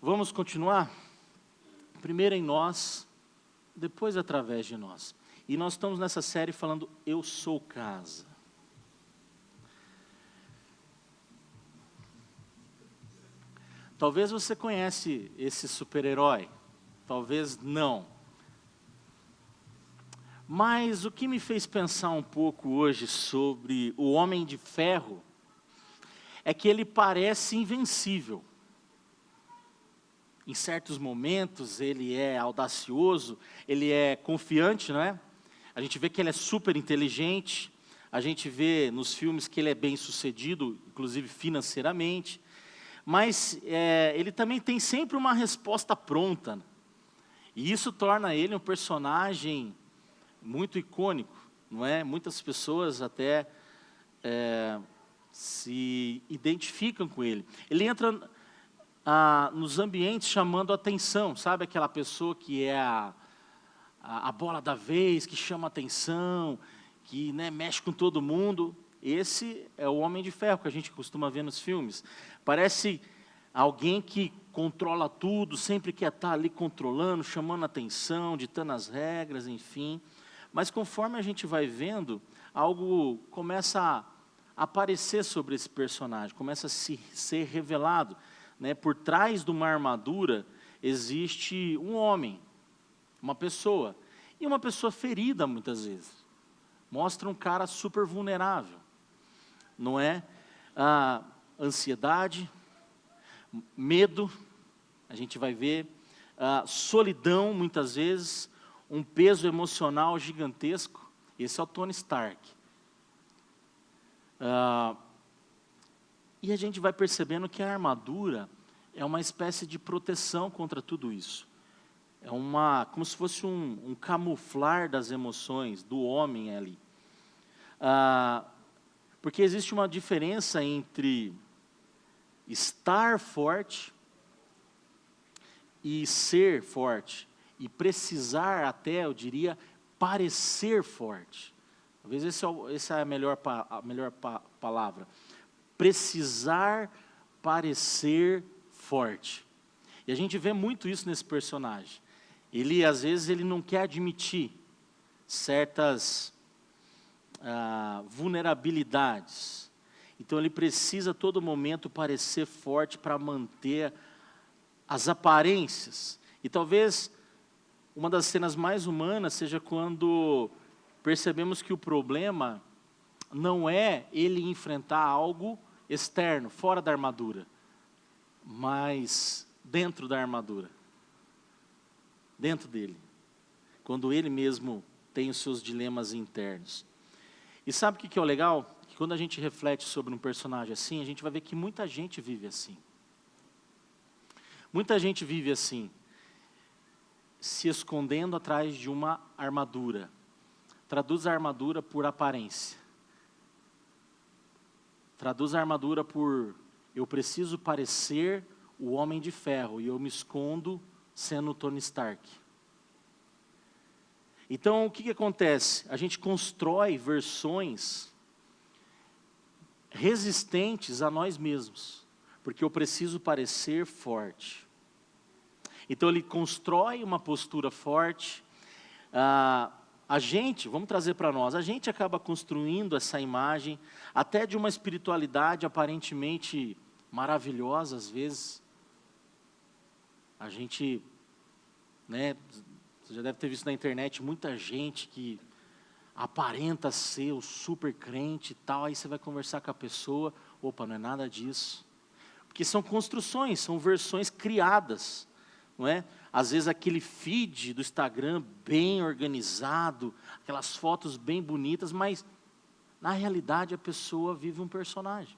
Vamos continuar? Primeiro em nós, depois através de nós. E nós estamos nessa série falando Eu Sou Casa. Talvez você conhece esse super-herói, talvez não. Mas o que me fez pensar um pouco hoje sobre o Homem de Ferro é que ele parece invencível. Em certos momentos ele é audacioso, ele é confiante, não é? A gente vê que ele é super inteligente, a gente vê nos filmes que ele é bem sucedido, inclusive financeiramente. Mas ele também tem sempre uma resposta pronta. E isso torna ele um personagem muito icônico, não é? Muitas pessoas até se identificam com ele. Ele entra nos ambientes chamando a atenção, sabe? Aquela pessoa que é a bola da vez, que chama a atenção, que mexe com todo mundo. Esse é o Homem de Ferro que a gente costuma ver nos filmes. Parece alguém que controla tudo, sempre quer estar ali controlando, chamando a atenção, ditando as regras, enfim. Mas conforme a gente vai vendo, algo começa a aparecer sobre esse personagem, começa a ser revelado. Por trás de uma armadura existe um homem, uma pessoa. E uma pessoa ferida muitas vezes. Mostra um cara super vulnerável. Não é? Ansiedade, medo, a gente vai ver, solidão muitas vezes, um peso emocional gigantesco. Esse é o Tony Stark. E a gente vai percebendo que a armadura é uma espécie de proteção contra tudo isso. É como se fosse um camuflar das emoções do homem ali. Porque existe uma diferença entre estar forte e ser forte. E precisar até, eu diria, parecer forte. Talvez essa é a melhor palavra. Precisar parecer forte. E a gente vê muito isso nesse personagem. Às vezes, ele não quer admitir certas vulnerabilidades. Então ele precisa a todo momento parecer forte para manter as aparências. E talvez uma das cenas mais humanas seja quando percebemos que o problema não é ele enfrentar algo externo, fora da armadura, mas dentro da armadura. Dentro dele. Quando ele mesmo tem os seus dilemas internos. E sabe o que é o legal? Que quando a gente reflete sobre um personagem assim, a gente vai ver que muita gente vive assim. Muita gente vive assim, se escondendo atrás de uma armadura. Traduz a armadura por aparência. Traduz a armadura por eu preciso parecer o Homem de Ferro e eu me escondo sendo o Tony Stark. Então, o que acontece? A gente constrói versões resistentes a nós mesmos, porque eu preciso parecer forte. Então, ele constrói uma postura forte. A gente, vamos trazer para nós, a gente acaba construindo essa imagem até de uma espiritualidade aparentemente maravilhosa, às vezes. A gente, você já deve ter visto na internet muita gente que aparenta ser o super crente e tal, aí você vai conversar com a pessoa, opa, não é nada disso. Porque são construções, são versões criadas, não é? Às vezes aquele feed do Instagram bem organizado, aquelas fotos bem bonitas, mas na realidade a pessoa vive um personagem.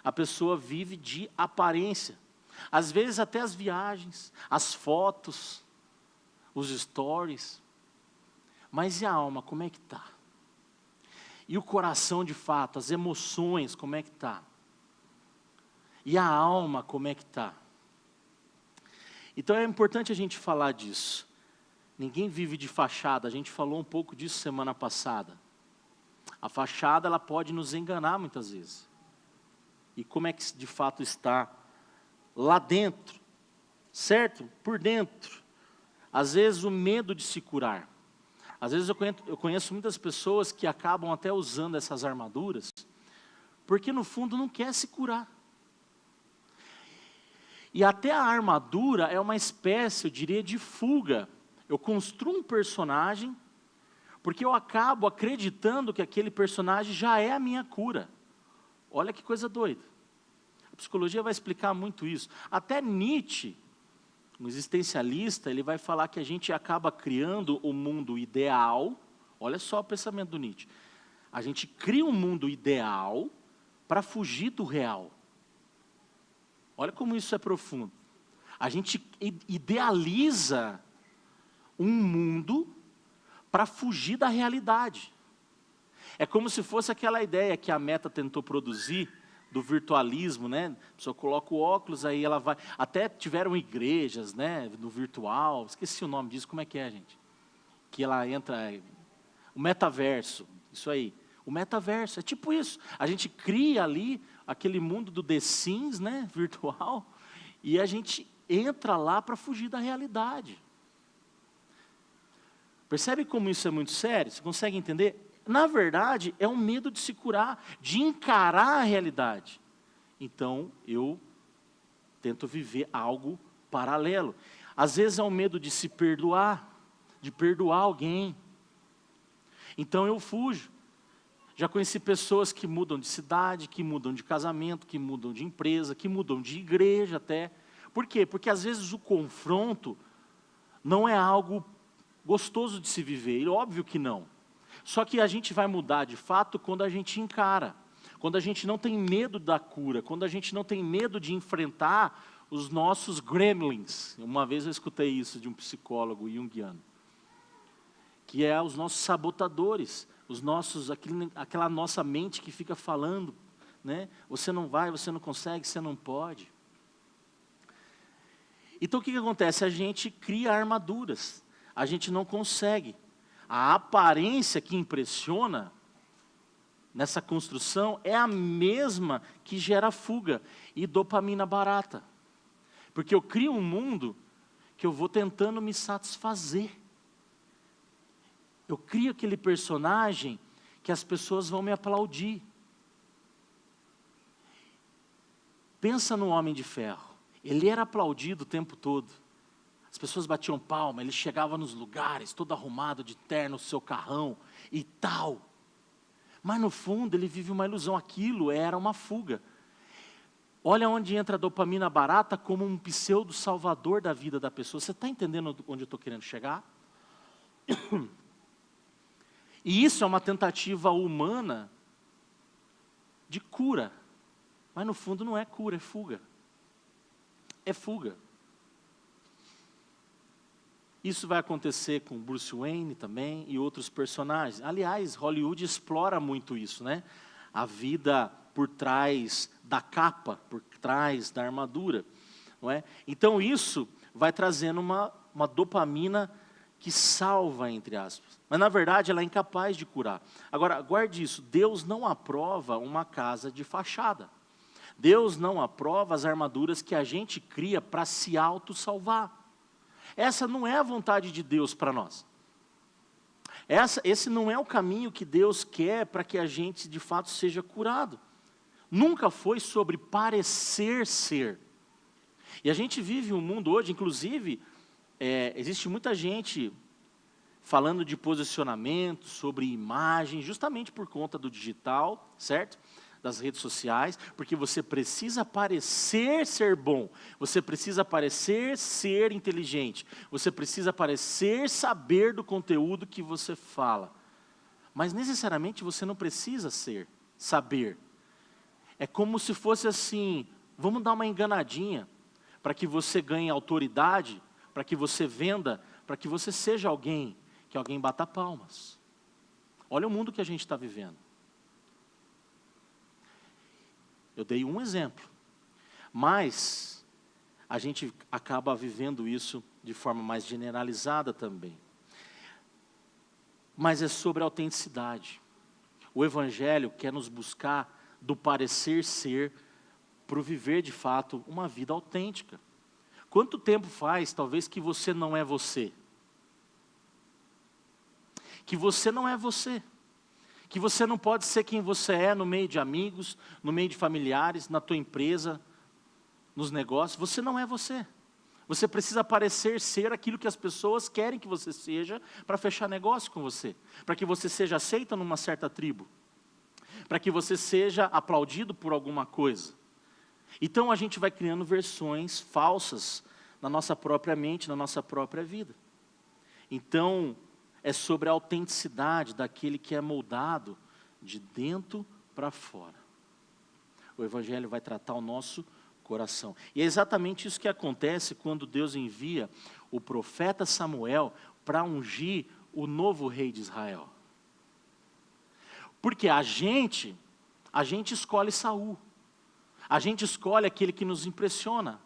A pessoa vive de aparência. Às vezes até as viagens, as fotos, os stories. Mas e a alma, como é que está? E o coração de fato, as emoções, como é que está? E a alma, como é que está? Então é importante a gente falar disso. Ninguém vive de fachada, a gente falou um pouco disso semana passada. A fachada ela pode nos enganar muitas vezes. E como é que de fato está lá dentro? certo? Por dentro. Às vezes o medo de se curar. Às vezes eu conheço muitas pessoas que acabam até usando essas armaduras, porque no fundo não quer se curar. E até a armadura é uma espécie, eu diria, de fuga. Eu construo um personagem, porque eu acabo acreditando que aquele personagem já é a minha cura. Olha que coisa doida. A psicologia vai explicar muito isso. Até Nietzsche, um existencialista, ele vai falar que a gente acaba criando o mundo ideal. Olha só o pensamento do Nietzsche. A gente cria um mundo ideal para fugir do real. Olha como isso é profundo. A gente idealiza um mundo para fugir da realidade. É como se fosse aquela ideia que a Meta tentou produzir, do virtualismo, né? A pessoa coloca o óculos, aí ela vai... Até tiveram igrejas, né? No virtual, esqueci o nome disso, como é que é, gente? Que ela entra... O metaverso, isso aí. O metaverso, é tipo isso. A gente cria ali aquele mundo do The Sims, né? Virtual, e a gente entra lá para fugir da realidade. Percebe como isso é muito sério? Você consegue entender? Na verdade, é um medo de se curar, de encarar a realidade. Então, eu tento viver algo paralelo. Às vezes é um medo de se perdoar, de perdoar alguém. Então eu fujo. Já conheci pessoas que mudam de cidade, que mudam de casamento, que mudam de empresa, que mudam de igreja até. Por quê? Porque às vezes o confronto não é algo gostoso de se viver, e óbvio que não. Só que a gente vai mudar de fato quando a gente encara, quando a gente não tem medo da cura, quando a gente não tem medo de enfrentar os nossos gremlins. Uma vez eu escutei isso de um psicólogo junguiano, que é os nossos sabotadores, os nossos, aquela nossa mente que fica falando, né? Você não vai, você não consegue, você não pode. Então o que acontece? A gente cria armaduras, a gente não consegue. A aparência que impressiona nessa construção é a mesma que gera fuga e dopamina barata. Porque eu crio um mundo que eu vou tentando me satisfazer. Eu crio aquele personagem que as pessoas vão me aplaudir. Pensa no Homem de Ferro. Ele era aplaudido o tempo todo. As pessoas batiam palma, ele chegava nos lugares, todo arrumado de terno, seu carrão e tal. Mas no fundo ele vive uma ilusão, aquilo era uma fuga. Olha onde entra a dopamina barata como um pseudo salvador da vida da pessoa. Você está entendendo onde eu estou querendo chegar? E isso é uma tentativa humana de cura. Mas no fundo não é cura, é fuga. É fuga. Isso vai acontecer com Bruce Wayne também e outros personagens. Aliás, Hollywood explora muito isso, né? A vida por trás da capa, por trás da armadura, não é? Então isso vai trazendo uma dopamina que salva, entre aspas. Mas na verdade ela é incapaz de curar. Agora, guarde isso, Deus não aprova uma casa de fachada. Deus não aprova as armaduras que a gente cria para se auto-salvar. Essa não é a vontade de Deus para nós. Esse não é o caminho que Deus quer para que a gente de fato seja curado. Nunca foi sobre parecer ser. E a gente vive um mundo hoje, inclusive, existe muita gente falando de posicionamento, sobre imagem, justamente por conta do digital, certo? Das redes sociais, porque você precisa parecer ser bom, você precisa parecer ser inteligente, você precisa parecer saber do conteúdo que você fala. Mas necessariamente você não precisa saber. É como se fosse assim, vamos dar uma enganadinha, para que você ganhe autoridade, para que você venda, para que você seja alguém, que alguém bata palmas. Olha o mundo que a gente está vivendo. Eu dei um exemplo, mas a gente acaba vivendo isso de forma mais generalizada também. Mas é sobre a autenticidade. O Evangelho quer nos buscar do parecer ser para o viver de fato uma vida autêntica. Quanto tempo faz, talvez, que você não é você? Que você não é você. Que você não pode ser quem você é no meio de amigos, no meio de familiares, na tua empresa, nos negócios. Você não é você. Você precisa parecer ser aquilo que as pessoas querem que você seja para fechar negócio com você. Para que você seja aceita numa certa tribo. Para que você seja aplaudido por alguma coisa. Então a gente vai criando versões falsas na nossa própria mente, na nossa própria vida. Então é sobre a autenticidade daquele que é moldado de dentro para fora. O Evangelho vai tratar o nosso coração. E é exatamente isso que acontece quando Deus envia o profeta Samuel para ungir o novo rei de Israel. Porque a gente escolhe Saul. A gente escolhe aquele que nos impressiona.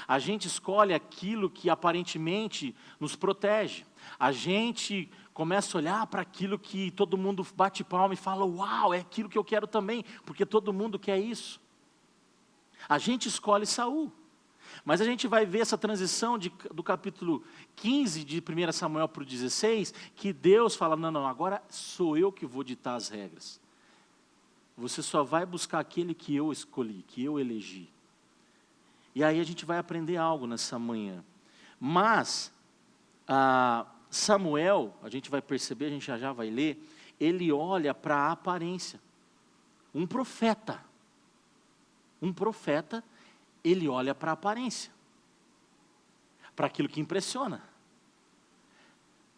A gente escolhe aquilo que aparentemente nos protege. A gente começa a olhar para aquilo que todo mundo bate palma e fala, uau, é aquilo que eu quero também, porque todo mundo quer isso. A gente escolhe Saul. Mas a gente vai ver essa transição do capítulo 15 de 1 Samuel para o 16, que Deus fala, não, agora sou eu que vou ditar as regras. Você só vai buscar aquele que eu escolhi, que eu elegi. E aí a gente vai aprender algo nessa manhã. Mas, Samuel, a gente vai perceber, a gente já vai ler, ele olha para a aparência. Um profeta, ele olha para a aparência. Para aquilo que impressiona.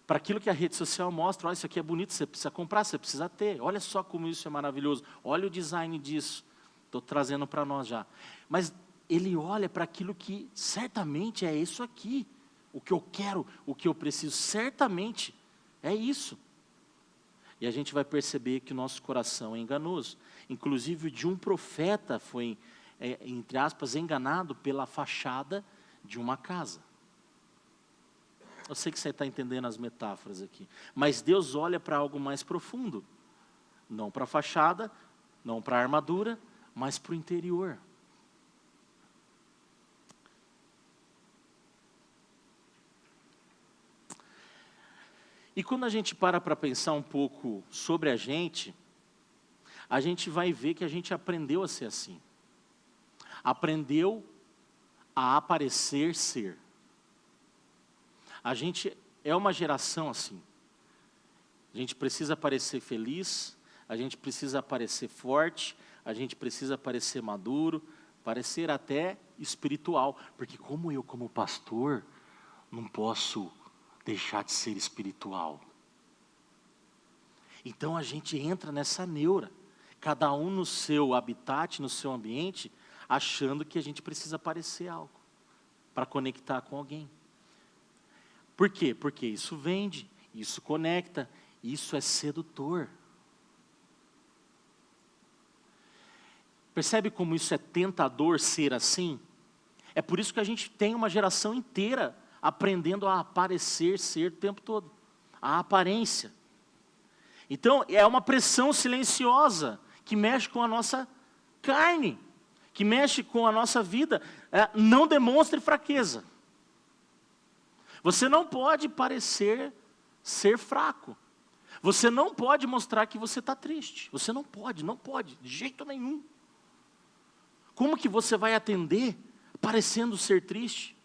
Para aquilo que a rede social mostra, olha, isso aqui é bonito, você precisa comprar, você precisa ter. Olha só como isso é maravilhoso. Olha o design disso. Estou trazendo para nós já. Mas ele olha para aquilo que certamente é isso aqui. O que eu quero, o que eu preciso, certamente é isso. E a gente vai perceber que o nosso coração é enganoso. Inclusive, de um profeta foi, entre aspas, enganado pela fachada de uma casa. Eu sei que você está entendendo as metáforas aqui. Mas Deus olha para algo mais profundo. Não para a fachada, não para a armadura, mas para o interior. E quando a gente para pensar um pouco sobre a gente vai ver que a gente aprendeu a ser assim. Aprendeu a aparecer ser. A gente é uma geração assim. A gente precisa parecer feliz, a gente precisa parecer forte, a gente precisa parecer maduro, parecer até espiritual. Porque como eu, como pastor, não posso deixar de ser espiritual. Então a gente entra nessa neura, cada um no seu habitat, no seu ambiente, achando que a gente precisa parecer algo, para conectar com alguém. Por quê? Porque isso vende, isso conecta, isso é sedutor. Percebe como isso é tentador ser assim? É por isso que a gente tem uma geração inteira aprendendo a aparecer, ser o tempo todo. A aparência. Então, é uma pressão silenciosa que mexe com a nossa carne, que mexe com a nossa vida. Não demonstre fraqueza. Você não pode parecer ser fraco. Você não pode mostrar que você está triste. Você não pode, de jeito nenhum. Como que você vai atender parecendo ser triste?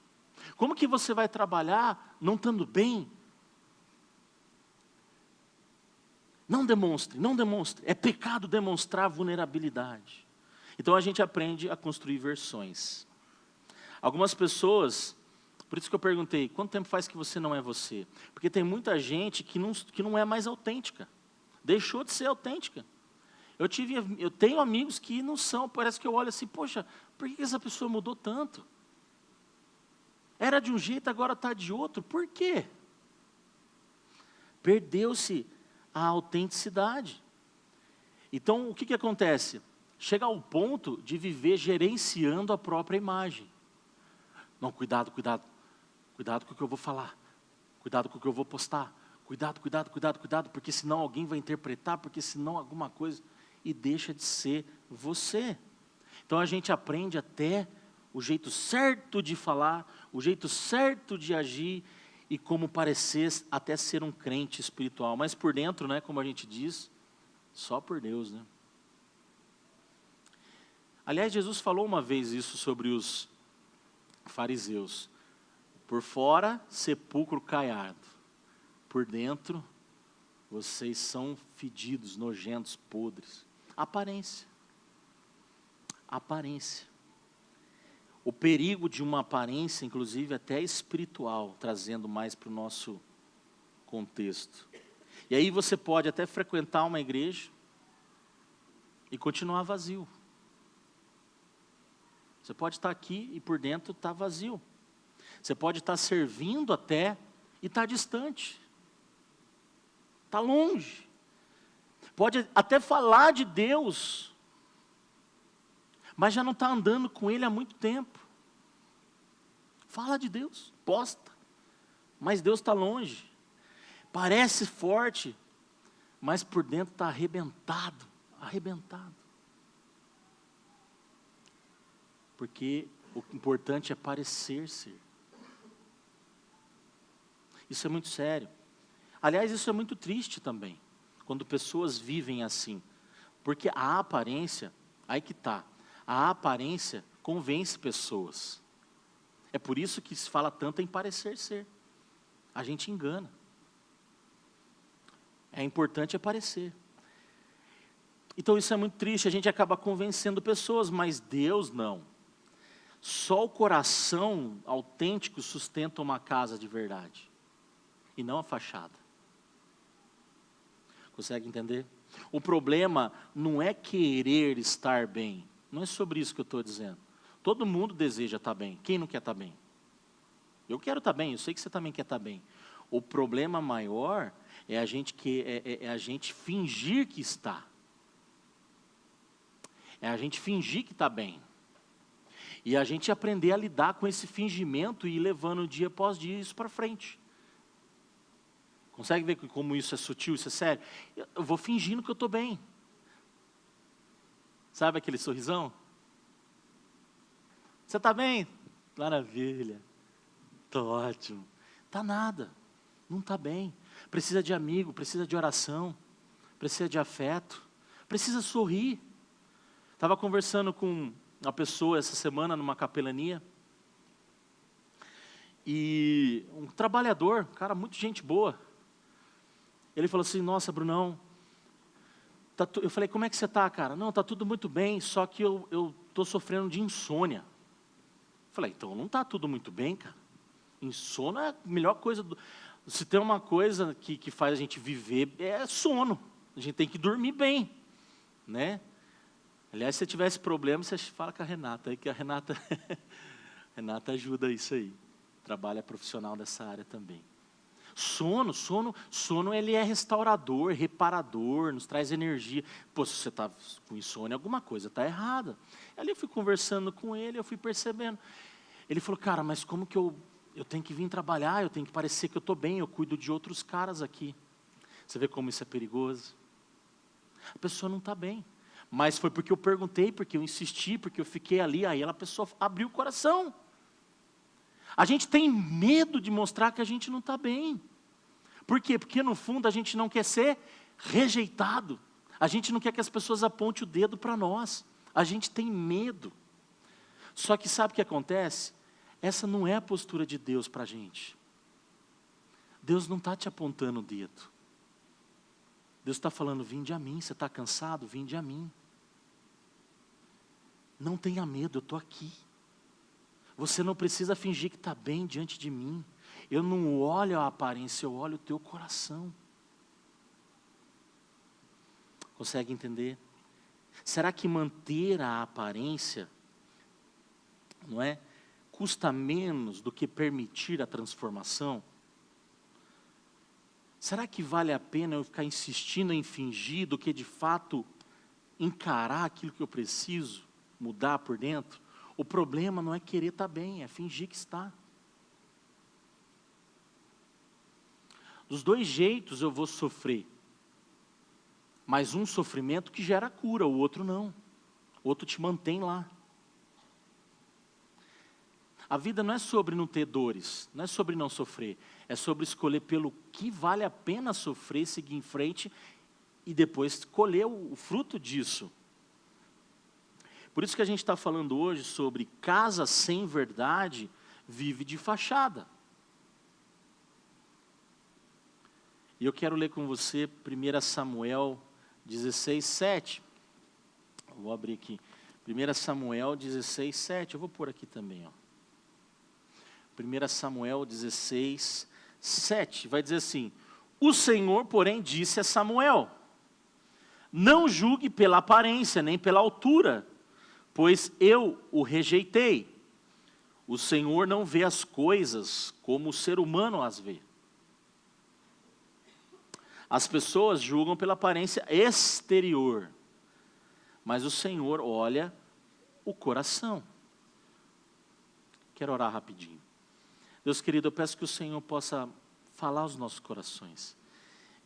Como que você vai trabalhar não estando bem? Não demonstre. É pecado demonstrar vulnerabilidade. Então a gente aprende a construir versões. Algumas pessoas, por isso que eu perguntei, quanto tempo faz que você não é você? Porque tem muita gente que não é mais autêntica. Deixou de ser autêntica. Eu tenho amigos que não são, parece que eu olho assim, poxa, por que essa pessoa mudou tanto? Era de um jeito, agora está de outro. Por quê? Perdeu-se a autenticidade. Então, o que acontece? Chega ao ponto de viver gerenciando a própria imagem. Não, cuidado com o que eu vou falar. Cuidado com o que eu vou postar. Cuidado, porque senão alguém vai interpretar, porque senão alguma coisa... E deixa de ser você. Então, a gente aprende até o jeito certo de falar, o jeito certo de agir e como parecer até ser um crente espiritual. Mas por dentro, né, como a gente diz, só por Deus, né? Aliás, Jesus falou uma vez isso sobre os fariseus. Por fora, sepulcro caiado. Por dentro, vocês são fedidos, nojentos, podres. Aparência. Aparência. O perigo de uma aparência, inclusive até espiritual, trazendo mais para o nosso contexto. E aí você pode até frequentar uma igreja e continuar vazio. Você pode estar aqui e por dentro está vazio. Você pode estar servindo até e está distante. Está longe. Pode até falar de Deus, mas já não está andando com Ele há muito tempo. Fala de Deus, posta, mas Deus está longe. Parece forte, mas por dentro está arrebentado, arrebentado. Porque o importante é parecer ser. Isso é muito sério. Aliás, isso é muito triste também, quando pessoas vivem assim. Porque a aparência, aí que está, a aparência convence pessoas. É por isso que se fala tanto em parecer ser. A gente engana. É importante parecer. Então isso é muito triste, a gente acaba convencendo pessoas, mas Deus não. Só o coração autêntico sustenta uma casa de verdade, e não a fachada. Consegue entender? O problema não é querer estar bem, não é sobre isso que eu estou dizendo. Todo mundo deseja estar bem, quem não quer estar bem? Eu quero estar bem, eu sei que você também quer estar bem. O problema maior é a gente fingir que está. É a gente fingir que está bem. E a gente aprender a lidar com esse fingimento e ir levando dia após dia isso para frente. Consegue ver como isso é sutil, isso é sério? Eu vou fingindo que eu estou bem. Sabe aquele sorrisão? Você está bem? Maravilha. Estou ótimo. Está nada. Não está bem. Precisa de amigo, precisa de oração, precisa de afeto, precisa sorrir. Estava conversando com uma pessoa essa semana numa capelania, e um trabalhador, um cara muito gente boa, ele falou assim, nossa Brunão, eu falei, como é que você está, cara? Não, está tudo muito bem, só que eu estou sofrendo de insônia. Eu falei, então não está tudo muito bem, cara. Insônia é a melhor coisa, se tem uma coisa que faz a gente viver, é sono, a gente tem que dormir bem, né? Aliás, se você tiver esse problema, você fala com a Renata, aí que a Renata ajuda isso aí. Trabalha profissional dessa área também. Sono ele é restaurador, reparador, nos traz energia. Pô, se você está com insônia, alguma coisa está errada. Ali eu fui conversando com ele, eu fui percebendo. Ele falou, cara, mas como que eu tenho que vir trabalhar, eu tenho que parecer que eu estou bem, eu cuido de outros caras aqui. Você vê como isso é perigoso? A pessoa não está bem. Mas foi porque eu perguntei, porque eu insisti, porque eu fiquei ali, aí a pessoa abriu o coração. A gente tem medo de mostrar que a gente não está bem. Por quê? Porque no fundo a gente não quer ser rejeitado. A gente não quer que as pessoas apontem o dedo para nós. A gente tem medo. Só que sabe o que acontece? Essa não é a postura de Deus para a gente. Deus não está te apontando o dedo. Deus está falando, vinde a mim. Você está cansado? Vinde a mim. Não tenha medo, eu estou aqui. Você não precisa fingir que está bem diante de mim. Eu não olho a aparência, eu olho o teu coração. Consegue entender? Será que manter a aparência, não é, custa menos do que permitir a transformação? Será que vale a pena eu ficar insistindo em fingir do que de fato encarar aquilo que eu preciso mudar por dentro? O problema não é querer estar bem, é fingir que está. Dos dois jeitos eu vou sofrer. Mas um sofrimento que gera cura, o outro não. O outro te mantém lá. A vida não é sobre não ter dores, não é sobre não sofrer, é sobre escolher pelo que vale a pena sofrer, seguir em frente e depois colher o fruto disso. Por isso que a gente está falando hoje sobre casa sem verdade, vive de fachada. E eu quero ler com você 1 Samuel 16, 7. Vou abrir aqui. 1 Samuel 16, 7. Eu vou pôr aqui também. 1 Samuel 16, 7. Vai dizer assim: o Senhor, porém, disse a Samuel: não julgue pela aparência, nem pela altura, pois eu o rejeitei. O Senhor não vê as coisas como o ser humano as vê. As pessoas julgam pela aparência exterior, mas o Senhor olha o coração. Quero orar rapidinho. Deus querido, eu peço que o Senhor possa falar aos nossos corações.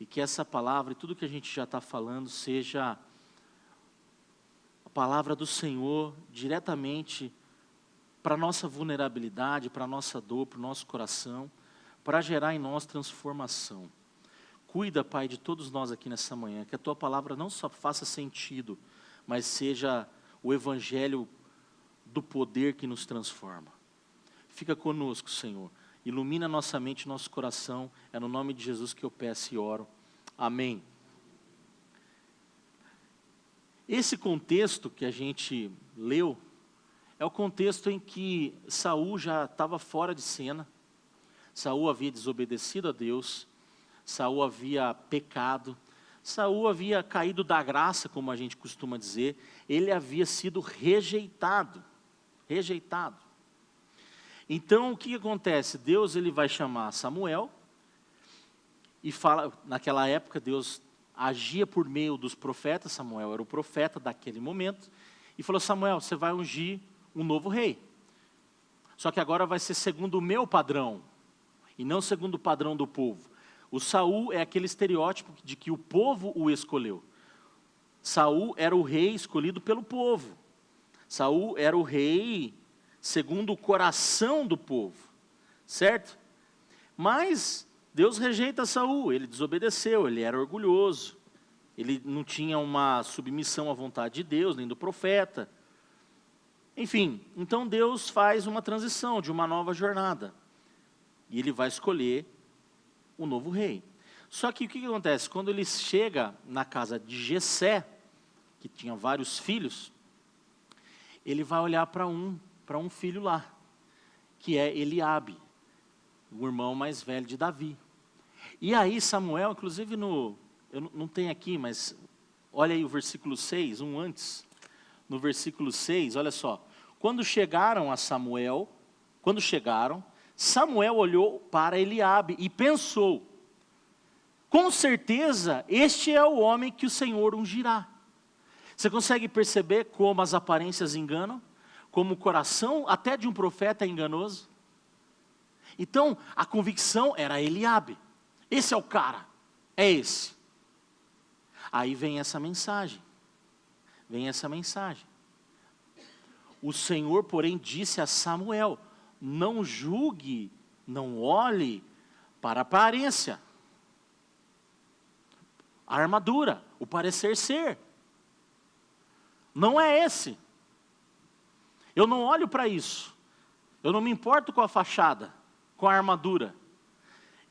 E que essa palavra e tudo que a gente já está falando seja a palavra do Senhor diretamente para a nossa vulnerabilidade, para a nossa dor, para o nosso coração, para gerar em nós transformação. Cuida, Pai, de todos nós aqui nessa manhã, que a Tua palavra não só faça sentido, mas seja o evangelho do poder que nos transforma. Fica conosco, Senhor. Ilumina nossa mente e nosso coração. É no nome de Jesus que eu peço e oro. Amém. Esse contexto que a gente leu é o contexto em que Saul já estava fora de cena. Saul havia desobedecido a Deus. Saul havia pecado. Saul havia caído da graça, como a gente costuma dizer. Ele havia sido rejeitado. Rejeitado. Então, o que acontece? Deus ele vai chamar Samuel e fala, naquela época Deus agia por meio dos profetas, Samuel era o profeta daquele momento, e falou: Samuel, você vai ungir um novo rei. Só que agora vai ser segundo o meu padrão, e não segundo o padrão do povo. O Saul é aquele estereótipo de que o povo o escolheu. Saul era o rei escolhido pelo povo. Saul era o rei segundo o coração do povo, certo? Mas Deus rejeita Saul, ele desobedeceu, ele era orgulhoso, ele não tinha uma submissão à vontade de Deus, nem do profeta. Enfim, então Deus faz uma transição de uma nova jornada, e ele vai escolher o novo rei. Só que o que acontece? Quando ele chega na casa de Jessé, que tinha vários filhos, ele vai olhar para um filho lá, que é Eliabe, o irmão mais velho de Davi. E aí Samuel, inclusive eu não tenho aqui, mas olha aí o versículo 6, um antes. No versículo 6, olha só. Quando chegaram, Samuel olhou para Eliabe e pensou: com certeza este é o homem que o Senhor ungirá. Você consegue perceber como as aparências enganam? Como o coração até de um profeta é enganoso? Então, a convicção era Eliabe. Esse é o cara, é esse. Aí vem essa mensagem. O Senhor, porém, disse a Samuel: não julgue, não olhe para a aparência, a armadura, o parecer ser. Não é esse. Eu não olho para isso. Eu não me importo com a fachada, com a armadura.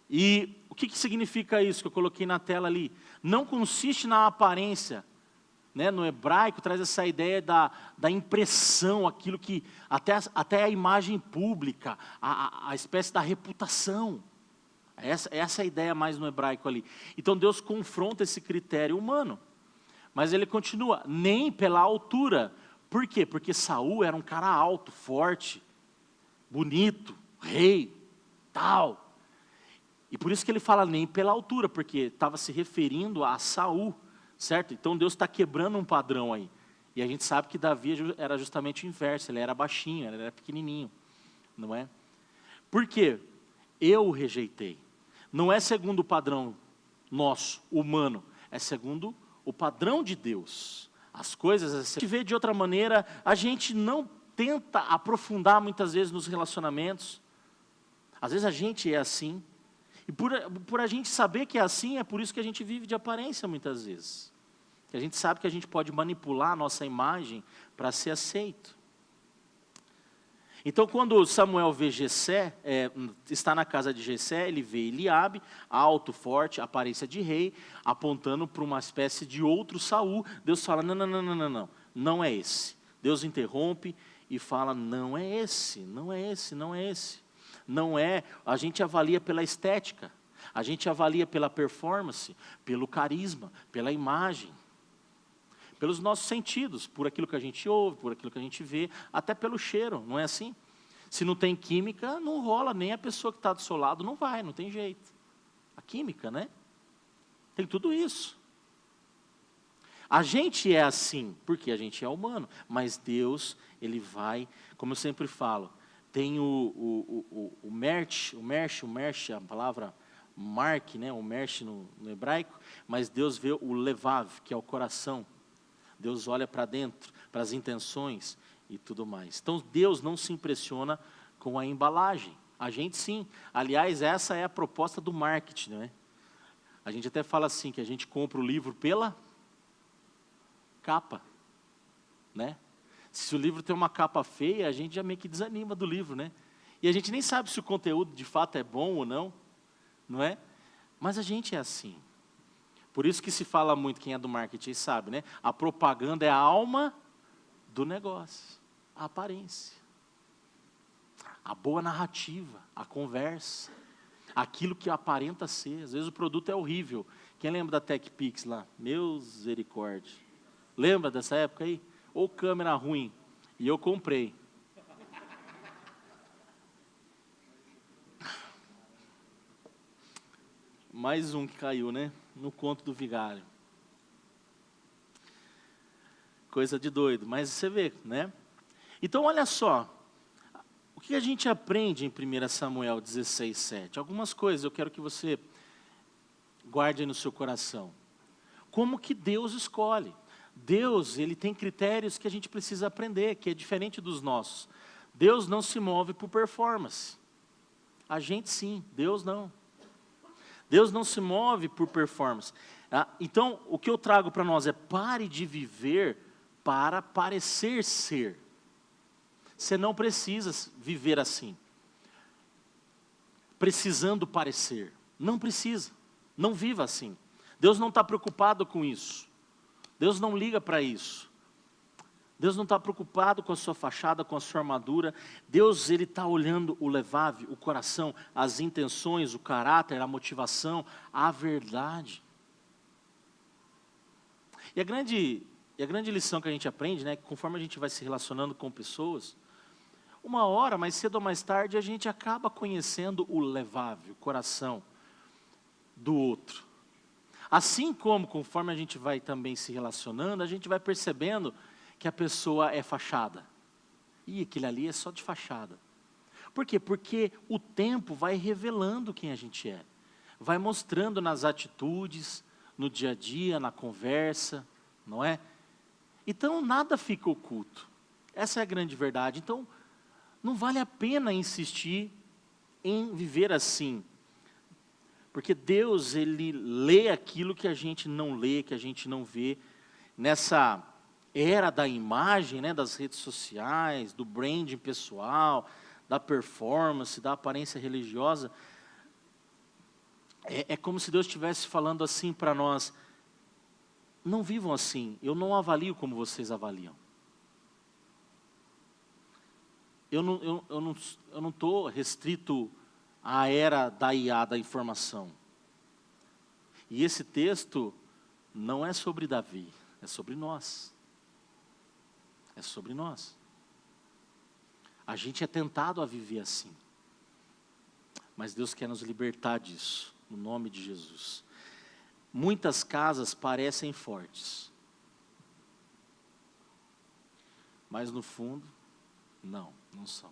E o que significa isso que eu coloquei na tela ali? Não consiste na aparência. Né? No hebraico traz essa ideia da impressão, aquilo que até a imagem pública, a espécie da reputação. Essa é a ideia mais no hebraico ali. Então Deus confronta esse critério humano. Mas ele continua, nem pela altura. Por quê? Porque Saul era um cara alto, forte, bonito, rei, tal. E por isso que ele fala nem pela altura, porque estava se referindo a Saul, certo? Então Deus está quebrando um padrão aí. E a gente sabe que Davi era justamente o inverso, ele era baixinho, ele era pequenininho, não é? Por quê? Eu o rejeitei. Não é segundo o padrão nosso, humano, é segundo o padrão de Deus. As coisas, se vê de outra maneira, a gente não tenta aprofundar muitas vezes nos relacionamentos. Às vezes a gente é assim. E por a gente saber que é assim, é por isso que a gente vive de aparência muitas vezes. Que a gente sabe que a gente pode manipular a nossa imagem para ser aceito. Então, quando Samuel vê Jessé, está na casa de Jessé, ele vê Eliabe, alto, forte, aparência de rei, apontando para uma espécie de outro Saul. Deus fala, não é esse. Deus interrompe e fala, não é esse. Não é, a gente avalia pela estética, a gente avalia pela performance, pelo carisma, pela imagem. Pelos nossos sentidos, por aquilo que a gente ouve, por aquilo que a gente vê, até pelo cheiro, não é assim? Se não tem química, não rola, nem a pessoa que está do seu lado não vai, não tem jeito. A química, né? Tem tudo isso. A gente é assim, porque a gente é humano, mas Deus, Ele vai, como eu sempre falo, tem o merch, a palavra mark, né? O merch no hebraico, mas Deus vê o levav, que é o coração. Deus olha para dentro, para as intenções e tudo mais. Então, Deus não se impressiona com a embalagem. A gente sim. Aliás, essa é a proposta do marketing, não é? A gente até fala assim, que a gente compra o livro pela capa, né? Se o livro tem uma capa feia, a gente já meio que desanima do livro, né? E a gente nem sabe se o conteúdo de fato é bom ou não, não é? Mas a gente é assim. Por isso que se fala muito, quem é do marketing sabe, né? A propaganda é a alma do negócio, a aparência, a boa narrativa, a conversa, aquilo que aparenta ser. Às vezes o produto é horrível. Quem lembra da TechPix lá? Misericórdia. Lembra dessa época aí? Ou câmera ruim. E eu comprei. Mais um que caiu, né? No conto do vigário. Coisa de doido, mas você vê, né? Então, olha só. O que a gente aprende em 1 Samuel 16, 7? Algumas coisas eu quero que você guarde no seu coração. Como que Deus escolhe? Deus, Ele tem critérios que a gente precisa aprender, que é diferente dos nossos. Deus não se move por performance. A gente sim, Deus não. Deus não se move por performance. Então, o que eu trago para nós é pare de viver para parecer ser. Você não precisa viver assim, precisando parecer. Não precisa, não viva assim. Deus não está preocupado com isso. Deus não liga para isso. Deus não está preocupado com a sua fachada, com a sua armadura. Deus, Ele está olhando o levave, o coração, as intenções, o caráter, a motivação, a verdade. E a grande lição que a gente aprende, né, conforme a gente vai se relacionando com pessoas, uma hora, mais cedo ou mais tarde, a gente acaba conhecendo o levave, o coração do outro. Assim como, conforme a gente vai também se relacionando, a gente vai percebendo que a pessoa é fachada. E aquele ali é só de fachada. Por quê? Porque o tempo vai revelando quem a gente é. Vai mostrando nas atitudes, no dia a dia, na conversa, não é? Então, nada fica oculto. Essa é a grande verdade. Então, não vale a pena insistir em viver assim. Porque Deus, Ele lê aquilo que a gente não lê, que a gente não vê. Nessa era da imagem, né, das redes sociais, do branding pessoal, da performance, da aparência religiosa, é como se Deus estivesse falando assim para nós, não vivam assim, eu não avalio como vocês avaliam. Eu não estou restrito à era da IA, da informação. E esse texto não é sobre Davi, é sobre nós. É sobre nós. A gente é tentado a viver assim. Mas Deus quer nos libertar disso, no nome de Jesus. Muitas casas parecem fortes. Mas no fundo, não são.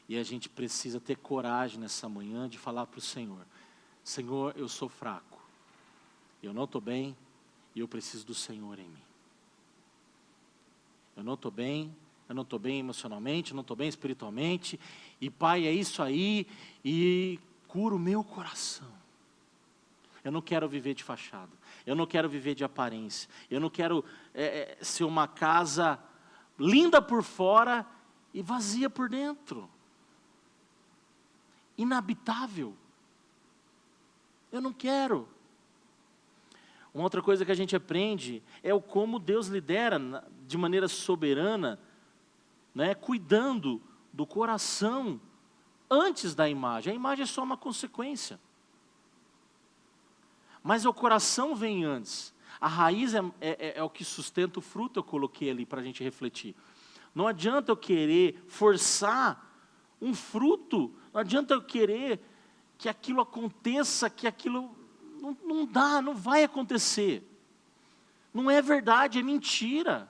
E a gente precisa ter coragem nessa manhã de falar para o Senhor: Senhor, eu sou fraco. Eu não estou bem e eu preciso do Senhor em mim. Eu não estou bem eu não estou bem emocionalmente, eu não estou bem espiritualmente, e Pai, é isso aí, e cura o meu coração. Eu não quero viver de fachada, eu não quero viver de aparência, eu não quero ser uma casa linda por fora e vazia por dentro, inabitável. Eu não quero. Uma outra coisa que a gente aprende é o como Deus lidera de maneira soberana, né, cuidando do coração antes da imagem. A imagem é só uma consequência. Mas o coração vem antes. A raiz é o que sustenta o fruto, eu coloquei ali para a gente refletir. Não adianta eu querer forçar um fruto, não adianta eu querer que aquilo aconteça, que aquilo não dá, não vai acontecer. Não é verdade, é mentira.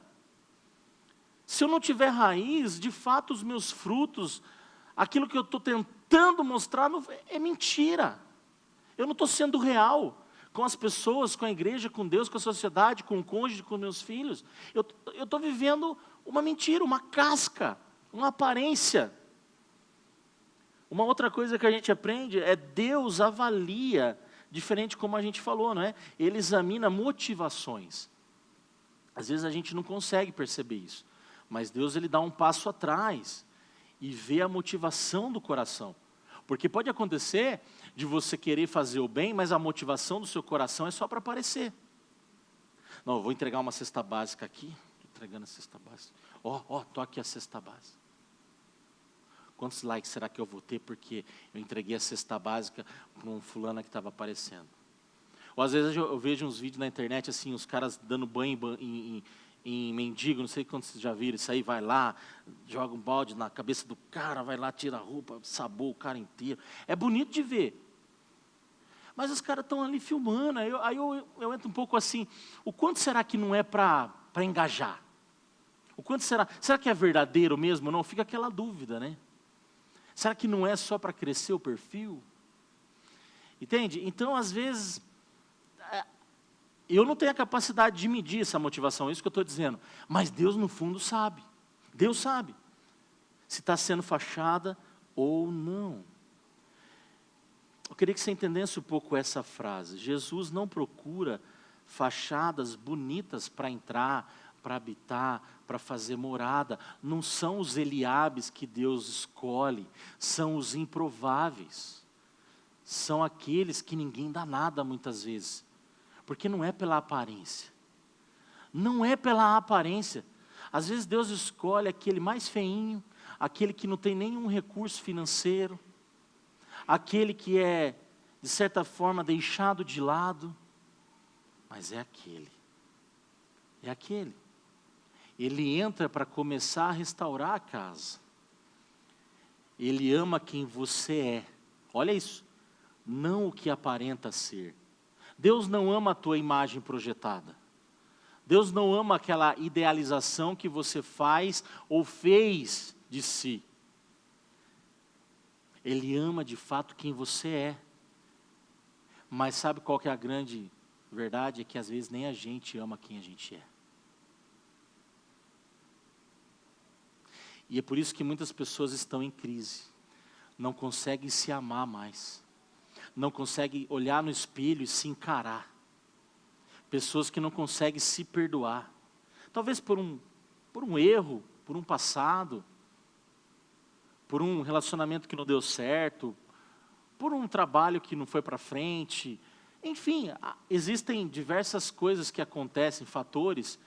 Se eu não tiver raiz, de fato os meus frutos, aquilo que eu estou tentando mostrar, é mentira. Eu não estou sendo real com as pessoas, com a igreja, com Deus, com a sociedade, com o cônjuge, com meus filhos. Eu estou vivendo uma mentira, uma casca, uma aparência. Uma outra coisa que a gente aprende é Deus avalia, diferente como a gente falou, não é? Ele examina motivações. Às vezes a gente não consegue perceber isso, mas Deus ele dá um passo atrás e vê a motivação do coração. Porque pode acontecer de você querer fazer o bem, mas a motivação do seu coração é só para aparecer. Não, eu vou entregar uma cesta básica aqui. Estou entregando a cesta básica. Estou aqui a cesta básica. Quantos likes será que eu vou ter porque eu entreguei a cesta básica para um fulano que estava aparecendo? Ou às vezes eu vejo uns vídeos na internet, assim, os caras dando banho em mendigo, não sei quantos vocês já viram, isso aí vai lá, joga um balde na cabeça do cara, vai lá, tira a roupa, sabou o cara inteiro. É bonito de ver. Mas os caras estão ali filmando, aí eu entro um pouco assim, o quanto será que não é para engajar? O quanto será que é verdadeiro mesmo? Não, fica aquela dúvida, né? Será que não é só para crescer o perfil? Entende? Então, às vezes, eu não tenho a capacidade de medir essa motivação, é isso que eu estou dizendo. Mas Deus, no fundo, sabe. Deus sabe se está sendo fachada ou não. Eu queria que você entendesse um pouco essa frase. Jesus não procura fachadas bonitas para entrar, para habitar, para fazer morada. Não são os Eliabes que Deus escolhe, são os improváveis. São aqueles que ninguém dá nada muitas vezes. Porque não é pela aparência. Não é pela aparência. Às vezes Deus escolhe aquele mais feinho, aquele que não tem nenhum recurso financeiro, aquele que é, de certa forma, deixado de lado, mas é aquele. É aquele. Ele entra para começar a restaurar a casa. Ele ama quem você é. Olha isso. Não o que aparenta ser. Deus não ama a tua imagem projetada. Deus não ama aquela idealização que você faz ou fez de si. Ele ama de fato quem você é. Mas sabe qual que é a grande verdade? É que às vezes nem a gente ama quem a gente é. E é por isso que muitas pessoas estão em crise. Não conseguem se amar mais. Não conseguem olhar no espelho e se encarar. Pessoas que não conseguem se perdoar. Talvez por um erro, por um passado, por um relacionamento que não deu certo, por um trabalho que não foi para frente. Enfim, existem diversas coisas que acontecem, fatores,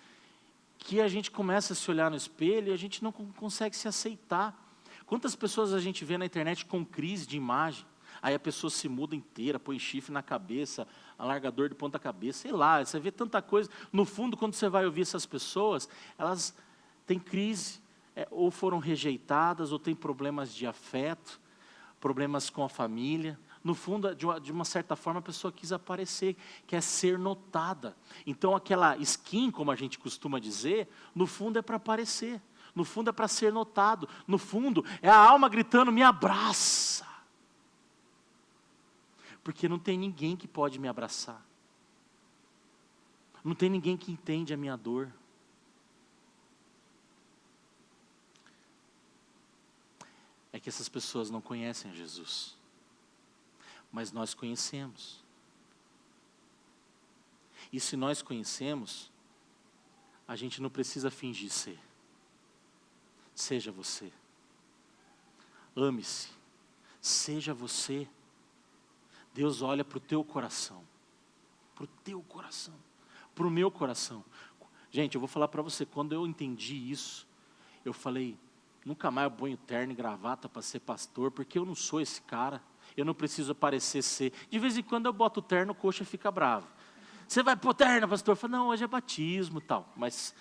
que a gente começa a se olhar no espelho e a gente não consegue se aceitar. Quantas pessoas a gente vê na internet com crise de imagem? Aí a pessoa se muda inteira, põe chifre na cabeça, alargador de ponta cabeça, sei lá, você vê tanta coisa. No fundo, quando você vai ouvir essas pessoas, elas têm crise, ou foram rejeitadas, ou têm problemas de afeto, problemas com a família. No fundo, de uma certa forma, a pessoa quis aparecer, quer ser notada. Então, aquela skin, como a gente costuma dizer, no fundo é para aparecer. No fundo é para ser notado. No fundo, é a alma gritando, me abraça. Porque não tem ninguém que pode me abraçar. Não tem ninguém que entende a minha dor. que essas pessoas não conhecem a Jesus. Mas nós conhecemos. E se nós conhecemos, a gente não precisa fingir ser. Seja você. Ame-se. Seja você. Deus olha para o teu coração. Para o teu coração. Para o meu coração. Gente, eu vou falar para você, quando eu entendi isso, eu falei, nunca mais eu ponho terno e gravata para ser pastor, porque eu não sou esse cara. Eu não preciso parecer ser. De vez em quando eu boto o terno, o coxa fica bravo. Você vai pôr terno, pastor? Eu falo, não, hoje é batismo e tal. Mas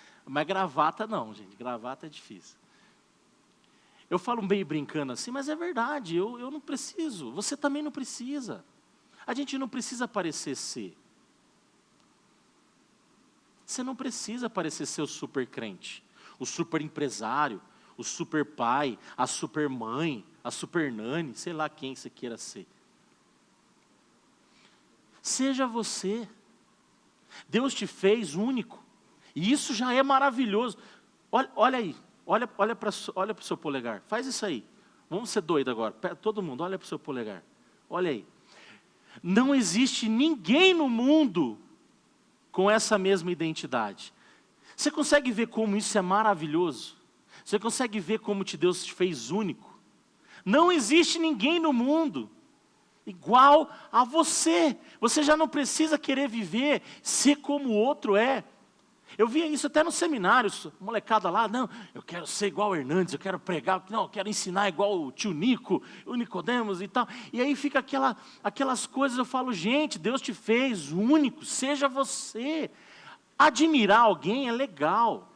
gravata não, gente. Gravata é difícil. Eu falo meio brincando assim, mas é verdade. Eu não preciso. Você também não precisa. A gente não precisa parecer ser. Você não precisa parecer ser o super crente, o super empresário, o super pai, a super mãe, a super nani, sei lá quem você queira ser. Seja você. Deus te fez único. E isso já é maravilhoso. Olha aí, olha para o seu polegar. Faz isso aí. Vamos ser doido agora. Todo mundo, olha para o seu polegar. Olha aí. Não existe ninguém no mundo com essa mesma identidade. Você consegue ver como isso é maravilhoso? Você consegue ver como Deus te fez único? Não existe ninguém no mundo igual a você. Você já não precisa querer viver, ser como o outro é. Eu via isso até nos seminários, molecada lá, não, eu quero ser igual o Hernandes, eu quero pregar, não, eu quero ensinar igual o tio Nico, o Nicodemos e tal. E aí fica aquelas coisas, eu falo, gente, Deus te fez único, seja você. Admirar alguém é legal,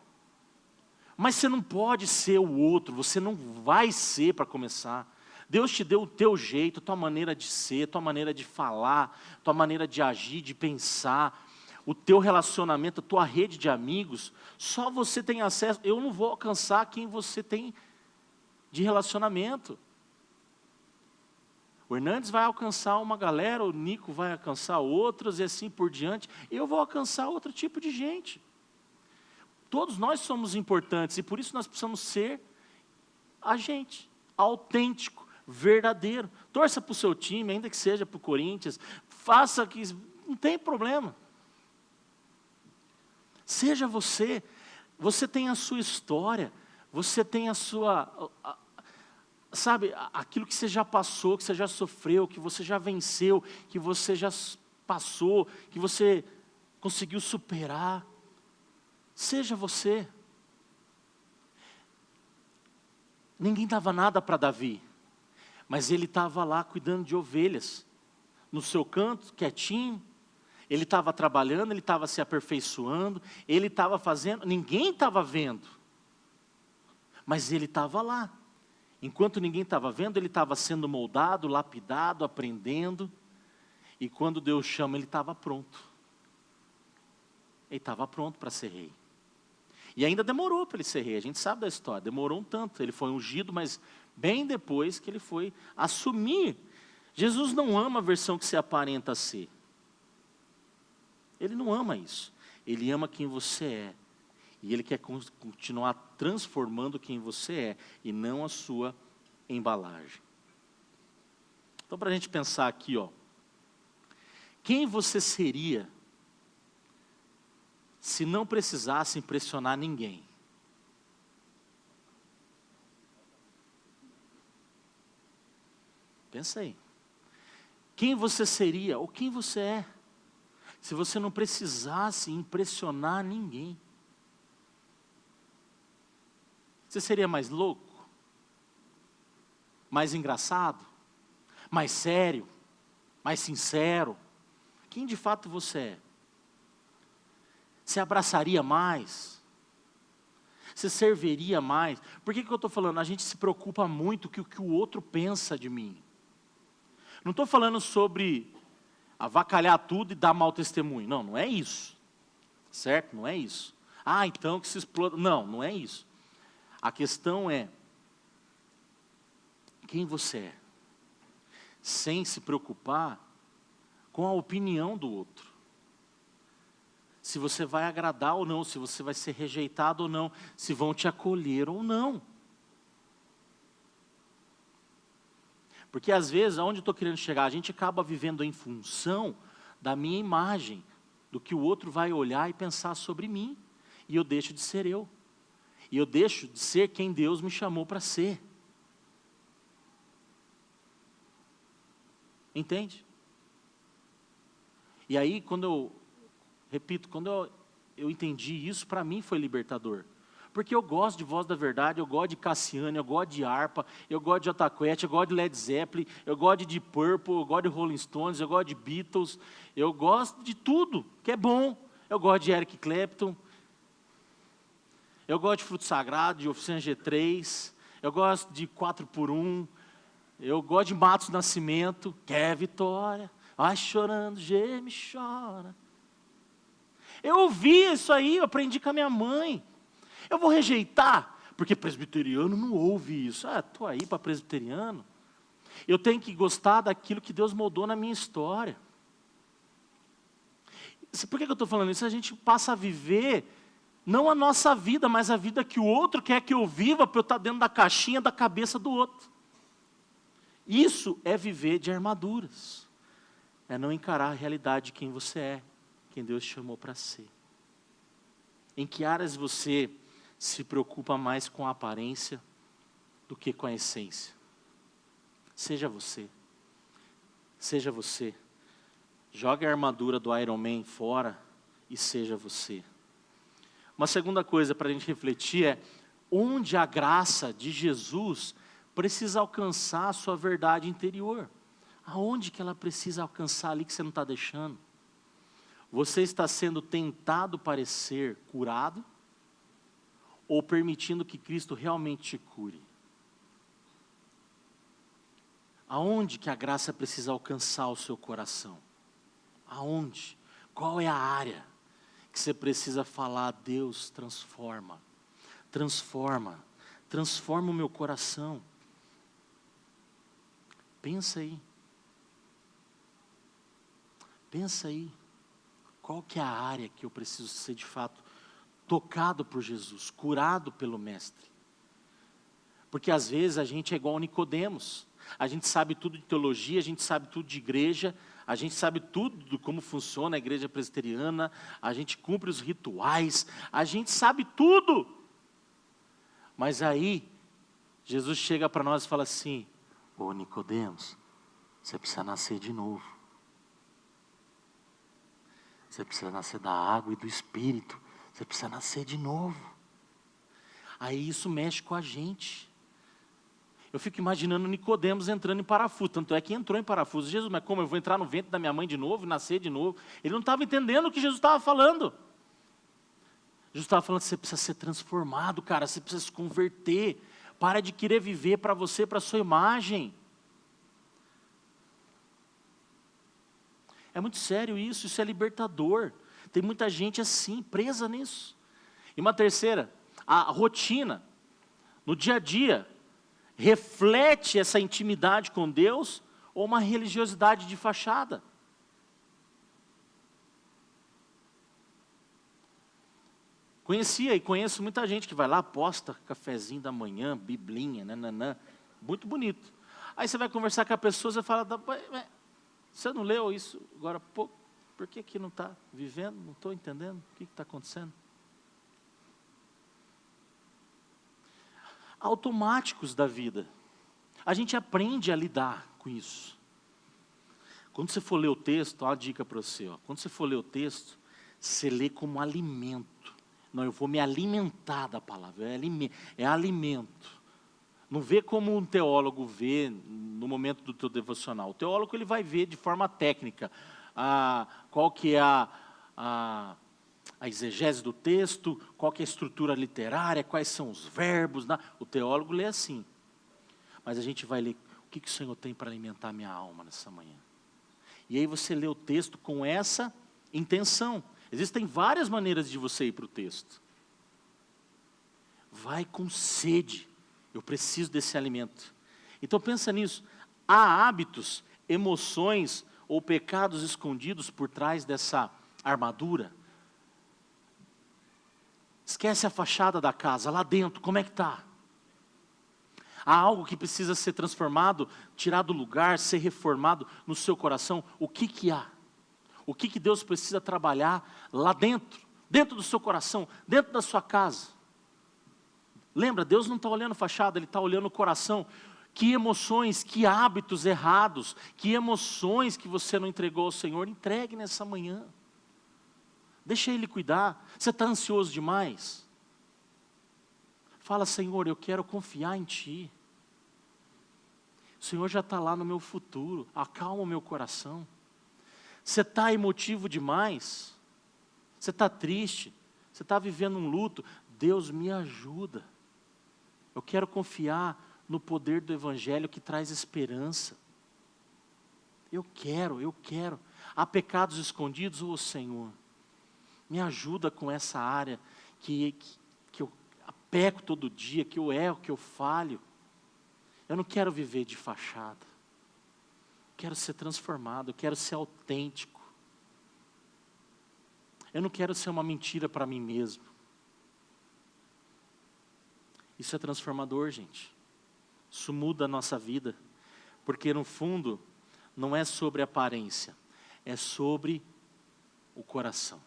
mas você não pode ser o outro, você não vai ser para começar. Deus te deu o teu jeito, a tua maneira de ser, a tua maneira de falar, a tua maneira de agir, de pensar, o teu relacionamento, a tua rede de amigos, só você tem acesso. Eu não vou alcançar quem você tem de relacionamento. O Hernandes vai alcançar uma galera, o Nico vai alcançar outros e assim por diante. Eu vou alcançar outro tipo de gente. Todos nós somos importantes e por isso nós precisamos ser a gente, autêntico, verdadeiro. Torça para o seu time, ainda que seja para o Corinthians, faça que, não tem problema. Seja você, você tem a sua história, você tem a sua, sabe, aquilo que você já passou, que você já sofreu, que você já venceu, que você já passou, que você conseguiu superar. Seja você. Ninguém dava nada para Davi, mas ele estava lá cuidando de ovelhas, no seu canto, quietinho. Ele estava trabalhando, ele estava se aperfeiçoando, ele estava fazendo, ninguém estava vendo, mas ele estava lá. Enquanto ninguém estava vendo, ele estava sendo moldado, lapidado, aprendendo, e quando Deus chama, ele estava pronto. Ele estava pronto para ser rei. E ainda demorou para ele ser rei, a gente sabe da história, demorou um tanto, ele foi ungido, mas bem depois que ele foi assumir. Jesus não ama a versão que se aparenta ser. Ele não ama isso. Ele ama quem você é. E Ele quer continuar transformando quem você é, e não a sua embalagem. Então, para a gente pensar aqui, ó, quem você seria se não precisasse impressionar ninguém? Pensa aí. Quem você seria, ou quem você é, se você não precisasse impressionar ninguém? Você seria mais louco? Mais engraçado? Mais sério? Mais sincero? Quem de fato você é? Você abraçaria mais? Você serviria mais? Por que eu estou falando? A gente se preocupa muito com o que o outro pensa de mim. Não estou falando sobre avacalhar tudo e dar mau testemunho. Não, não é isso. Certo? Não é isso. Ah, então que se exploda. Não, não é isso. A questão é quem você é, sem se preocupar com a opinião do outro. Se você vai agradar ou não, se você vai ser rejeitado ou não, se vão te acolher ou não. Porque às vezes, aonde eu estou querendo chegar, a gente acaba vivendo em função da minha imagem, do que o outro vai olhar e pensar sobre mim. E eu deixo de ser eu. E eu deixo de ser quem Deus me chamou para ser. Entende? E aí, quando eu entendi isso, para mim foi libertador. Porque eu gosto de Voz da Verdade, eu gosto de Cassiane, eu gosto de harpa, eu gosto de Jota Quest, eu gosto de Led Zeppelin, eu gosto de Deep Purple, eu gosto de Rolling Stones, eu gosto de Beatles, eu gosto de tudo que é bom. Eu gosto de Eric Clapton, eu gosto de Fruto Sagrado, de Oficina G3, eu gosto de 4x1, eu gosto de Matos Nascimento, quer vitória, vai chorando, geme, chora. Eu ouvi isso aí, eu aprendi com a minha mãe. Eu vou rejeitar, porque presbiteriano não ouve isso. Estou aí para presbiteriano. Eu tenho que gostar daquilo que Deus moldou na minha história. Por que eu estou falando isso? A gente passa a viver, não a nossa vida, mas a vida que o outro quer que eu viva, para eu estar dentro da caixinha da cabeça do outro. Isso é viver de armaduras. É não encarar a realidade de quem você é, quem Deus te chamou para ser. Em que áreas você se preocupa mais com a aparência do que com a essência? Seja você. Seja você. Jogue a armadura do Iron Man fora e seja você. Uma segunda coisa para a gente refletir é onde a graça de Jesus precisa alcançar a sua verdade interior. Aonde que ela precisa alcançar ali que você não está deixando? Você está sendo tentado parecer curado ou permitindo que Cristo realmente te cure? Aonde que a graça precisa alcançar o seu coração? Aonde? Qual é a área que você precisa falar, Deus, transforma, transforma, transforma o meu coração? Pensa aí. Pensa aí. Qual que é a área que eu preciso ser de fato tocado por Jesus, curado pelo Mestre? Porque às vezes a gente é igual Nicodemos. A gente sabe tudo de teologia, a gente sabe tudo de igreja, a gente sabe tudo de como funciona a igreja presbiteriana, a gente cumpre os rituais, a gente sabe tudo. Mas aí, Jesus chega para nós e fala assim: ô Nicodemos, você precisa nascer de novo. Você precisa nascer da água e do Espírito. Você precisa nascer de novo. Aí isso mexe com a gente. Eu fico imaginando Nicodemos entrando em parafuso. Tanto é que entrou em parafuso. Jesus, mas como eu vou entrar no ventre da minha mãe de novo e nascer de novo? Ele não estava entendendo o que Jesus estava falando. Jesus estava falando que você precisa ser transformado, cara. Você precisa se converter. Para de querer viver para você, para a sua imagem. É muito sério isso é libertador. Tem muita gente assim, presa nisso. E uma terceira, a rotina, no dia a dia, reflete essa intimidade com Deus ou uma religiosidade de fachada? Conhecia e conheço muita gente que vai lá, posta cafezinho da manhã, biblinha, nananã, muito bonito. Aí você vai conversar com a pessoa, você fala, você não leu isso agora há pouco? Por que não está vivendo? Não estou entendendo. O que está acontecendo? Automáticos da vida. A gente aprende a lidar com isso. Quando você for ler o texto, ó, uma dica para você. Ó, quando você for ler o texto, você lê como alimento. Não, eu vou me alimentar da palavra. É alimento. Não vê como um teólogo vê no momento do teu devocional. O teólogo ele vai ver de forma técnica qual que é a exegese do texto, qual que é a estrutura literária, quais são os verbos. O teólogo lê assim. Mas a gente vai ler o que o Senhor tem para alimentar a minha alma nessa manhã. E aí você lê o texto com essa intenção. Existem várias maneiras de você ir para o texto. Vai com sede. Eu preciso desse alimento. Então pensa nisso. Há hábitos, emoções ou pecados escondidos por trás dessa armadura. Esquece a fachada da casa, lá dentro, como é que está? Há algo que precisa ser transformado, tirado do lugar, ser reformado no seu coração. O que que há? O que que Deus precisa trabalhar lá dentro? Dentro do seu coração, dentro da sua casa. Lembra, Deus não está olhando fachada, Ele está olhando o coração. Que emoções, que hábitos errados, que emoções que você não entregou ao Senhor, entregue nessa manhã. Deixa Ele cuidar. Você está ansioso demais? Fala, Senhor, eu quero confiar em Ti. O Senhor já está lá no meu futuro, acalma o meu coração. Você está emotivo demais? Você está triste? Você está vivendo um luto? Deus me ajuda. Eu quero confiar no poder do Evangelho que traz esperança. Eu quero. Há pecados escondidos, ô Senhor, me ajuda com essa área que eu peco todo dia, que eu erro, que eu falho. Eu não quero viver de fachada. Quero ser transformado, eu quero ser autêntico. Eu não quero ser uma mentira para mim mesmo. Isso é transformador, gente. Isso muda a nossa vida. Porque no fundo, não é sobre aparência, é sobre o coração.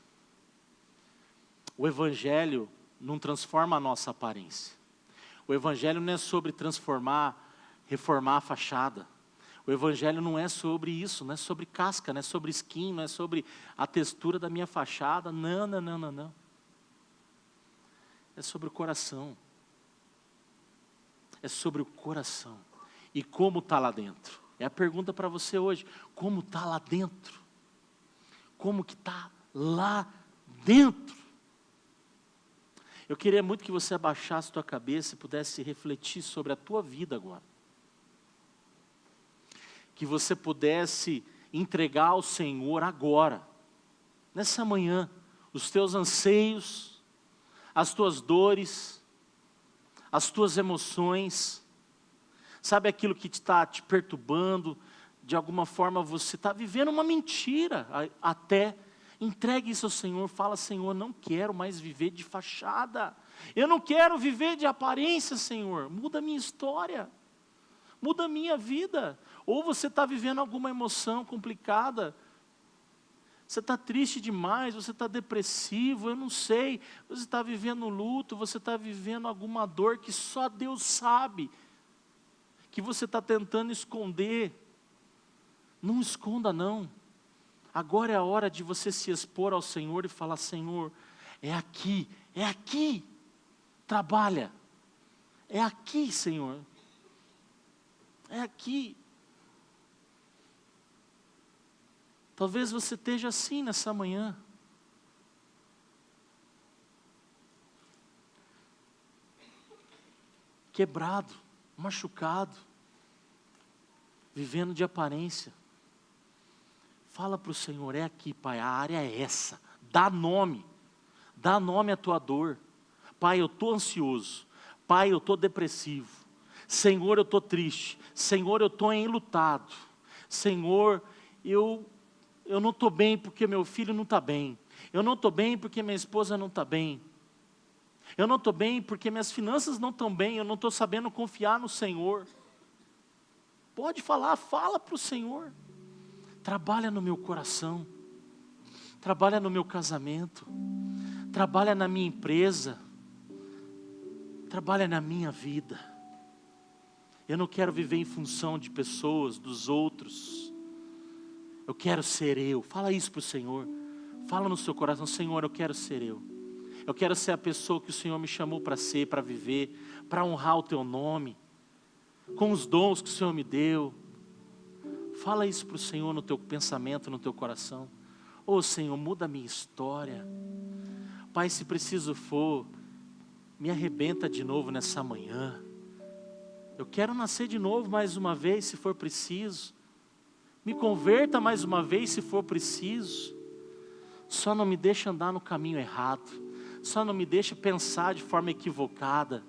O Evangelho não transforma a nossa aparência. O Evangelho não é sobre reformar a fachada. O Evangelho não é sobre isso, não é sobre casca, não é sobre skin, não é sobre a textura da minha fachada. Não. É sobre o coração. É sobre o coração. E como está lá dentro? É a pergunta para você hoje. Como está lá dentro? Como que está lá dentro? Eu queria muito que você abaixasse a tua cabeça e pudesse refletir sobre a tua vida agora. Que você pudesse entregar ao Senhor agora, nessa manhã, os teus anseios, as tuas dores, as tuas emoções, sabe aquilo que está te perturbando, de alguma forma você está vivendo uma mentira, até entregue isso ao Senhor, fala, Senhor, não quero mais viver de fachada, eu não quero viver de aparência, Senhor, muda a minha história, muda a minha vida. Ou você está vivendo alguma emoção complicada, você está triste demais, você está depressivo, eu não sei, você está vivendo luto, você está vivendo alguma dor que só Deus sabe, que você está tentando esconder. Não esconda não, agora é a hora de você se expor ao Senhor e falar, Senhor, é aqui, trabalha, é aqui, Senhor, é aqui. Talvez você esteja assim nessa manhã. Quebrado, machucado, vivendo de aparência. Fala para o Senhor, é aqui, Pai, a área é essa. Dá nome à tua dor. Pai, eu estou ansioso. Pai, eu estou depressivo. Senhor, eu estou triste. Senhor, eu estou enlutado. Senhor, eu não estou bem porque meu filho não está bem. Eu não estou bem porque minha esposa não está bem. Eu não estou bem porque minhas finanças não estão bem. Eu não estou sabendo confiar no Senhor. Pode falar, fala para o Senhor. Trabalha no meu coração. Trabalha no meu casamento. Trabalha na minha empresa. Trabalha na minha vida. Eu não quero viver em função de pessoas, dos outros. Eu quero ser eu. Fala isso para o Senhor. Fala no seu coração, Senhor, eu quero ser eu. Eu quero ser a pessoa que o Senhor me chamou para ser, para viver, para honrar o teu nome, com os dons que o Senhor me deu. Fala isso para o Senhor no teu pensamento, no teu coração. Ô Senhor, muda a minha história. Pai, se preciso for, me arrebenta de novo nessa manhã. Eu quero nascer de novo mais uma vez, se for preciso. Me converta mais uma vez se for preciso. Só não me deixa andar no caminho errado. Só não me deixa pensar de forma equivocada.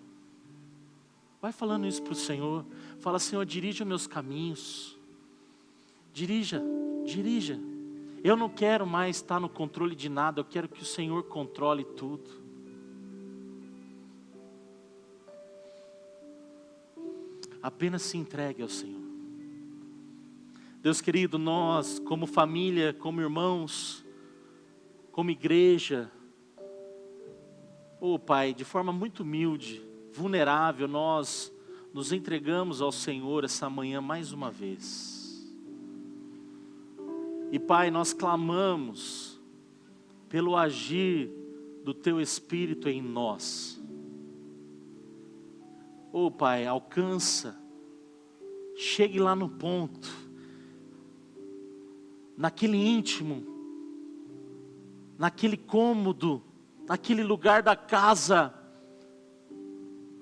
Vai falando isso para o Senhor. Fala, Senhor, dirija meus caminhos. Dirija. Eu não quero mais estar no controle de nada. Eu quero que o Senhor controle tudo. Apenas se entregue ao Senhor. Deus querido, nós como família, como irmãos, como igreja, Pai, de forma muito humilde, vulnerável, nós nos entregamos ao Senhor essa manhã mais uma vez. E Pai, nós clamamos pelo agir do Teu Espírito em nós. Pai, alcança, chegue lá no ponto, naquele íntimo, naquele cômodo, naquele lugar da casa,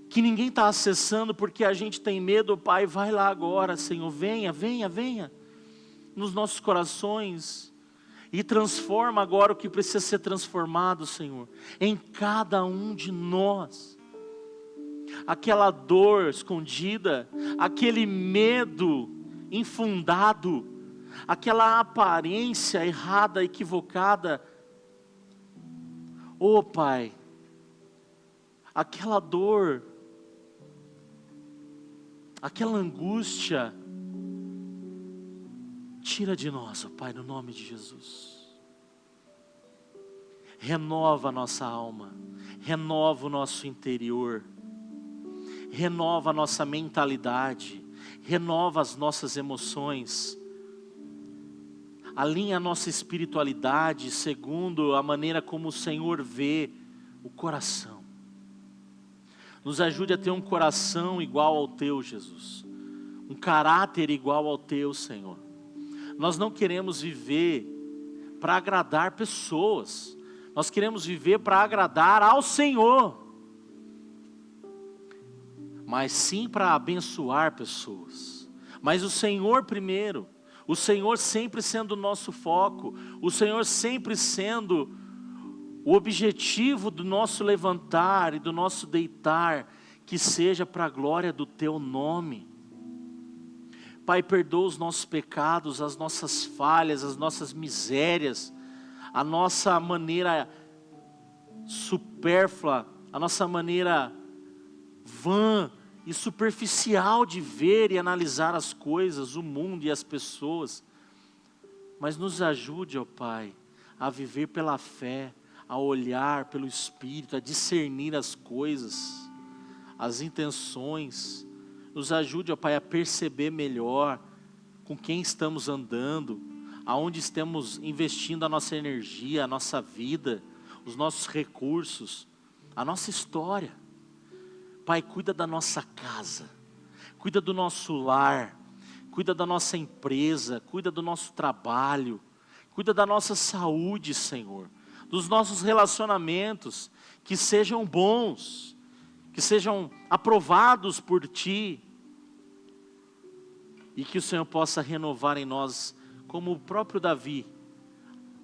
que ninguém está acessando porque a gente tem medo. Pai, vai lá agora, Senhor, venha, venha, venha, nos nossos corações, e transforma agora o que precisa ser transformado, Senhor, em cada um de nós. Aquela dor escondida, aquele medo infundado, aquela aparência errada, equivocada, Pai, aquela dor, aquela angústia, tira de nós, Pai, no nome de Jesus. Renova a nossa alma, renova o nosso interior, renova a nossa mentalidade, renova as nossas emoções, alinha a nossa espiritualidade segundo a maneira como o Senhor vê o coração. Nos ajude a ter um coração igual ao Teu, Jesus, um caráter igual ao Teu, Senhor. Nós não queremos viver para agradar pessoas, nós queremos viver para agradar ao Senhor, mas sim para abençoar pessoas, mas o Senhor primeiro, o Senhor sempre sendo o nosso foco, o Senhor sempre sendo o objetivo do nosso levantar e do nosso deitar, que seja para a glória do Teu nome. Pai, perdoa os nossos pecados, as nossas falhas, as nossas misérias, a nossa maneira supérflua, a nossa maneira vã e superficial de ver e analisar as coisas, o mundo e as pessoas. Mas nos ajude, Pai, a viver pela fé, a olhar pelo Espírito, a discernir as coisas, as intenções. Nos ajude, Pai, a perceber melhor com quem estamos andando, aonde estamos investindo a nossa energia, a nossa vida, os nossos recursos, a nossa história. Pai, cuida da nossa casa, cuida do nosso lar, cuida da nossa empresa, cuida do nosso trabalho, cuida da nossa saúde, Senhor, dos nossos relacionamentos, que sejam bons, que sejam aprovados por Ti, e que o Senhor possa renovar em nós, como o próprio Davi,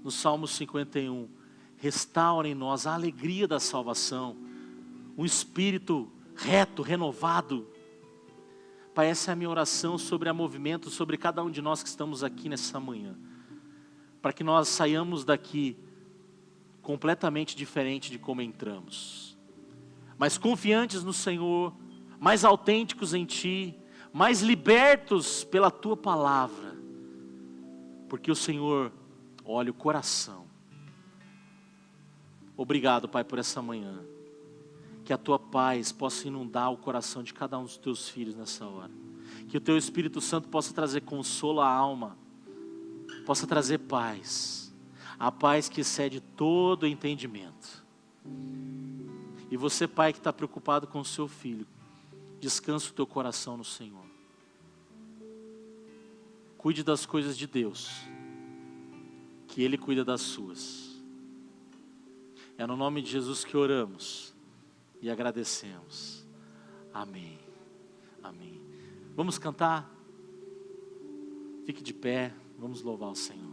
no Salmo 51, restaure em nós a alegria da salvação, um espírito reto, renovado. Pai, essa é a minha oração sobre a movimento, sobre cada um de nós que estamos aqui nessa manhã, para que nós saiamos daqui completamente diferente de como entramos, mas confiantes no Senhor, mais autênticos em Ti, mais libertos pela Tua palavra, porque o Senhor olha o coração. Obrigado, Pai, por essa manhã. Que a Tua paz possa inundar o coração de cada um dos Teus filhos nessa hora. Que o Teu Espírito Santo possa trazer consolo à alma, possa trazer paz, a paz que excede todo entendimento. E você, Pai, que está preocupado com o seu filho, descansa o teu coração no Senhor. Cuide das coisas de Deus, que Ele cuida das suas. É no nome de Jesus que oramos e agradecemos. Amém. Amém. Vamos cantar? Fique de pé, vamos louvar o Senhor.